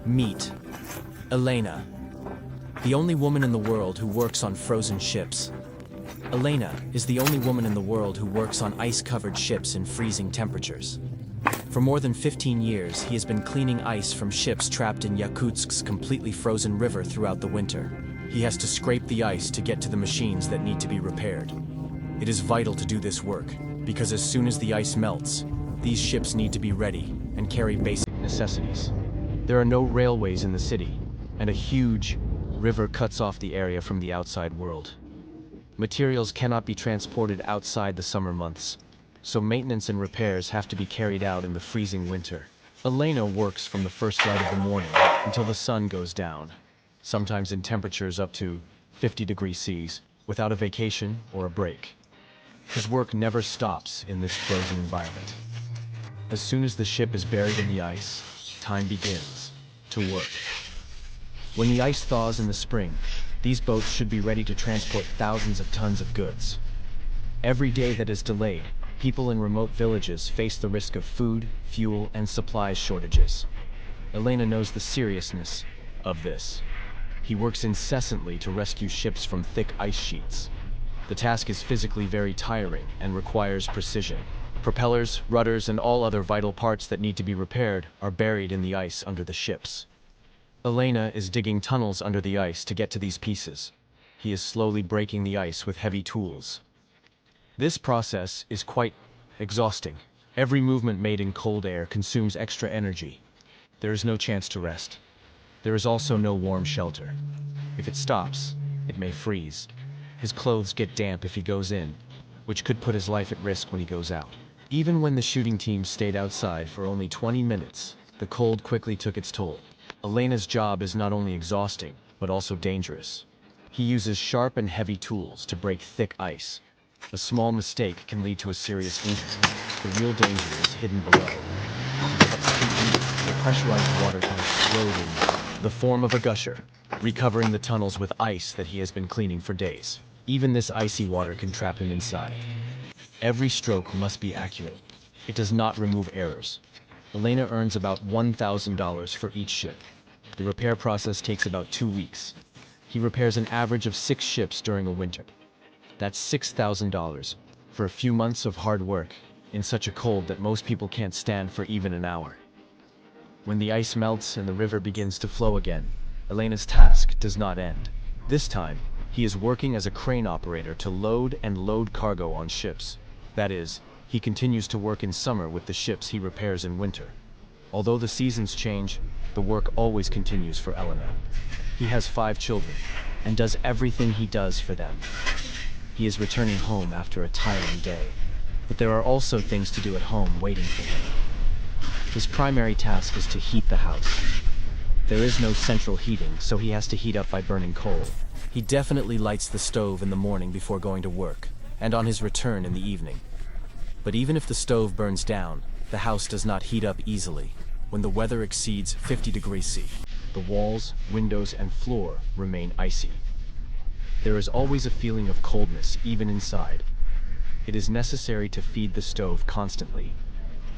Meet Elena, the only woman in the world who works on frozen ships. Elena is the only woman in the world who works on ice-covered ships in freezing temperatures. For more than 15 years, he has been cleaning ice from ships trapped in Yakutsk's completely frozen river throughout the winter. He has to scrape the ice to get to the machines that need to be repaired. It is vital to do this work, because as soon as the ice melts, these ships need to be ready and carry basic necessities. There are no railways in the city, and a huge river cuts off the area from the outside world. Materials cannot be transported outside the summer months, so maintenance and repairs have to be carried out in the freezing winter. Elena works from the first light of the morning until the sun goes down, sometimes in temperatures up to 50 degrees Celsius, without a vacation or a break. His work never stops in this frozen environment. As soon as the ship is buried in the ice, time begins to work. When the ice thaws in the spring, these boats should be ready to transport thousands of tons of goods. Every day that is delayed, people in remote villages face the risk of food, fuel, and supplies shortages. Elena knows the seriousness of this. He works incessantly to rescue ships from thick ice sheets. The task is physically very tiring and requires precision. Propellers, rudders, and all other vital parts that need to be repaired are buried in the ice under the ships. Elena is digging tunnels under the ice to get to these pieces. He is slowly breaking the ice with heavy tools. This process is quite exhausting. Every movement made in cold air consumes extra energy. There is no chance to rest. There is also no warm shelter. If it stops, it may freeze. His clothes get damp if he goes in, which could put his life at risk when he goes out. Even when the shooting team stayed outside for only 20 minutes, the cold quickly took its toll. Elena's job is not only exhausting, but also dangerous. He uses sharp and heavy tools to break thick ice. A small mistake can lead to a serious injury. The real danger is hidden below. The pressurized water can explode in the form of a gusher, recovering the tunnels with ice that he has been cleaning for days. Even this icy water can trap him inside. Every stroke must be accurate. It does not remove errors. Elena earns about $1,000 for each ship. The repair process takes about 2 weeks. He repairs an average of 6 ships during a winter. That's $6,000 for a few months of hard work in such a cold that most people can't stand for even an hour. When the ice melts and the river begins to flow again, Elena's task does not end. This time, he is working as a crane operator to load and load cargo on ships. That is, he continues to work in summer with the ships he repairs in winter. Although the seasons change, the work always continues for Elena. He has 5 children, and does everything he does for them. He is returning home after a tiring day, but there are also things to do at home waiting for him. His primary task is to heat the house. There is no central heating, so he has to heat up by burning coal. He definitely lights the stove in the morning before going to work, and on his return in the evening. But even if the stove burns down, the house does not heat up easily. When the weather exceeds 50 degrees C, the walls, windows, and floor remain icy. There is always a feeling of coldness even inside. It is necessary to feed the stove constantly.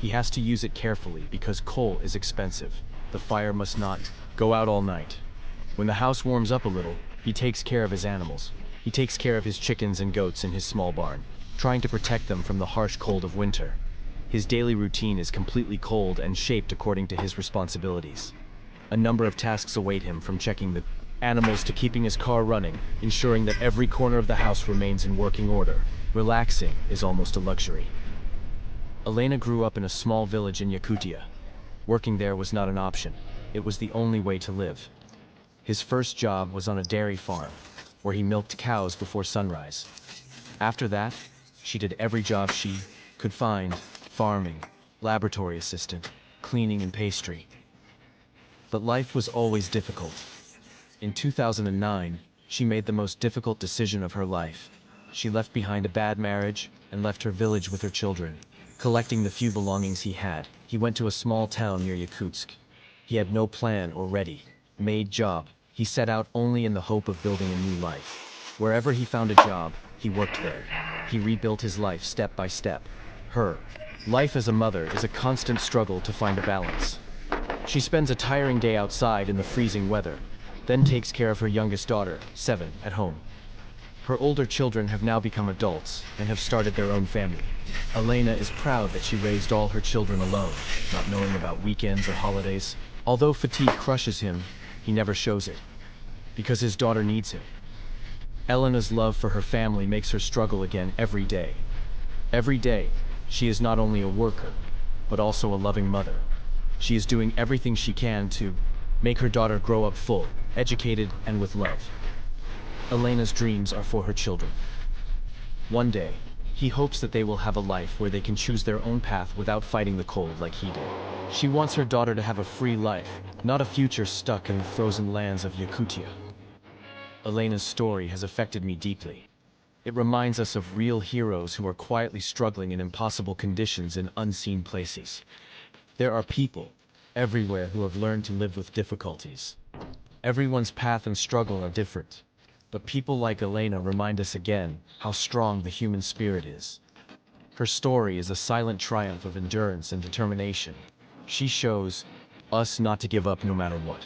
He has to use it carefully because coal is expensive. The fire must not go out all night. When the house warms up a little, he takes care of his animals. He takes care of his chickens and goats in his small barn, trying to protect them from the harsh cold of winter. His daily routine is completely cold and shaped according to his responsibilities. A number of tasks await him, from checking the animals to keeping his car running, ensuring that every corner of the house remains in working order. Relaxing is almost a luxury. Elena grew up in a small village in Yakutia. Working there was not an option. It was the only way to live. His first job was on a dairy farm, where he milked cows before sunrise. After that, she did every job she could find: farming, laboratory assistant, cleaning, and pastry. But life was always difficult. In 2009, she made the most difficult decision of her life. She left behind a bad marriage and left her village with her children. Collecting the few belongings he had, he went to a small town near Yakutsk. He had no plan or ready-made job. He set out only in the hope of building a new life. Wherever he found a job, he worked there. He rebuilt his life step by step. Her life as a mother is a constant struggle to find a balance. She spends a tiring day outside in the freezing weather, then takes care of her youngest daughter, 7, at home. Her older children have now become adults and have started their own family. Elena is proud that she raised all her children alone, not knowing about weekends or holidays. Although fatigue crushes him, he never shows it, because his daughter needs him. Elena's love for her family makes her struggle again every day. Every day, she is not only a worker, but also a loving mother. She is doing everything she can to make her daughter grow up full, educated, and with love. Elena's dreams are for her children. One day, he hopes that they will have a life where they can choose their own path without fighting the cold like he did. She wants her daughter to have a free life, not a future stuck in the frozen lands of Yakutsk. Elena's story has affected me deeply. It reminds us of real heroes who are quietly struggling in impossible conditions in unseen places. There are people everywhere who have learned to live with difficulties. Everyone's path and struggle are different, but people like Elena remind us again how strong the human spirit is. Her story is a silent triumph of endurance and determination. She shows us not to give up no matter what.